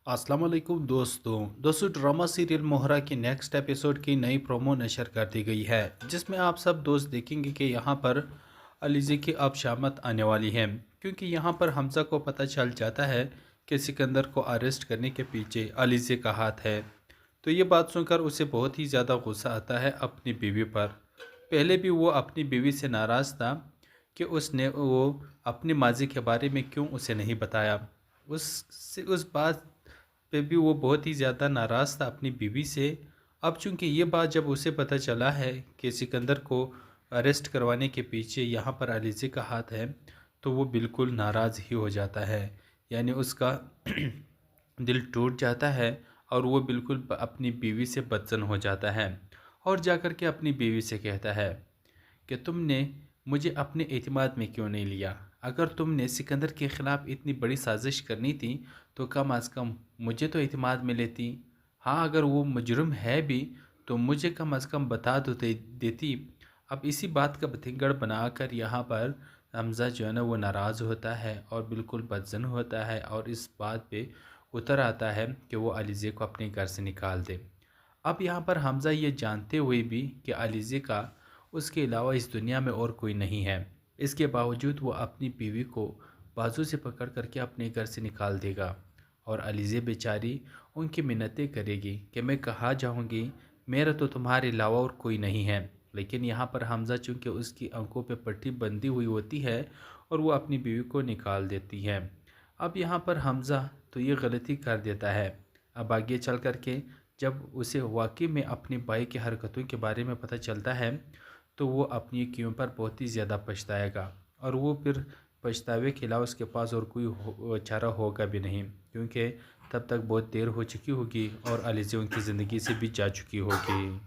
अस्सलाम वालेकुम दोस्तों ड्रामा सीरियल मोहरा की नेक्स्ट एपिसोड की नई प्रोमो नशर कर दी गई है, जिसमें आप सब दोस्त देखेंगे कि यहाँ पर अलीज़े की अब शामत आने वाली है, क्योंकि यहाँ पर हमज़ा को पता चल जाता है कि सिकंदर को अरेस्ट करने के पीछे अलीज़े का हाथ है। तो ये बात सुनकर उसे बहुत ही ज़्यादा गुस्सा आता है अपनी बीवी पर। पहले भी वो अपनी बीवी से नाराज़ था कि उसने वो अपनी माजी के बारे में क्यों उसे नहीं बताया। उस बात पे भी वो बहुत ही ज़्यादा नाराज़ था अपनी बीवी से। अब चूंकि ये बात जब उसे पता चला है कि सिकंदर को अरेस्ट करवाने के पीछे यहाँ पर अलीज़े का हाथ है, तो वो बिल्कुल नाराज़ ही हो जाता है। यानी उसका दिल टूट जाता है और वो बिल्कुल अपनी बीवी से बदजन हो जाता है और जाकर के अपनी बीवी से कहता है कि तुमने मुझे अपने एतमाद में क्यों नहीं लिया। अगर तुमने सिकंदर के ख़िलाफ़ इतनी बड़ी साजिश करनी थी तो कम अज़ कम मुझे तो एतमाद में लेती। हाँ, अगर वो मुजरिम है भी तो मुझे कम अज़ कम बता दो देती। अब इसी बात का बतिंगड़ बनाकर यहाँ पर हमज़ा जो है ना वो नाराज़ होता है और बिल्कुल बदजन होता है और इस बात पे उतर आता है कि वो अलीज़े को अपने घर से निकाल दे। अब यहाँ पर हमज़ा ये जानते हुए भी कि अलीज़े का उसके अलावा इस दुनिया में और कोई नहीं है, इसके बावजूद वो अपनी बीवी को बाजू से पकड़ करके अपने घर से निकाल देगा और अलीज़े बेचारी उनकी मिन्नतें करेगी कि मैं कहाँ जाऊँगी, मेरा तो तुम्हारे अलावा और कोई नहीं है। लेकिन यहाँ पर हमज़ा चूँकि उसकी आंखों पे पट्टी बंधी हुई होती है और वो अपनी बीवी को निकाल देती है। अब यहाँ पर हमज़ा तो ये गलती कर देता है। अब आगे चल कर के जब उसे वाकई में अपने भाई की हरकतों के बारे में पता चलता है तो वो अपनी कियों पर बहुत ही ज़्यादा पछताएगा और वो फिर पछतावे के अलावा उसके पास और कोई चारा होगा भी नहीं, क्योंकि तब तक बहुत देर हो चुकी होगी और अलीज़े उनकी ज़िंदगी से भी जा चुकी होगी।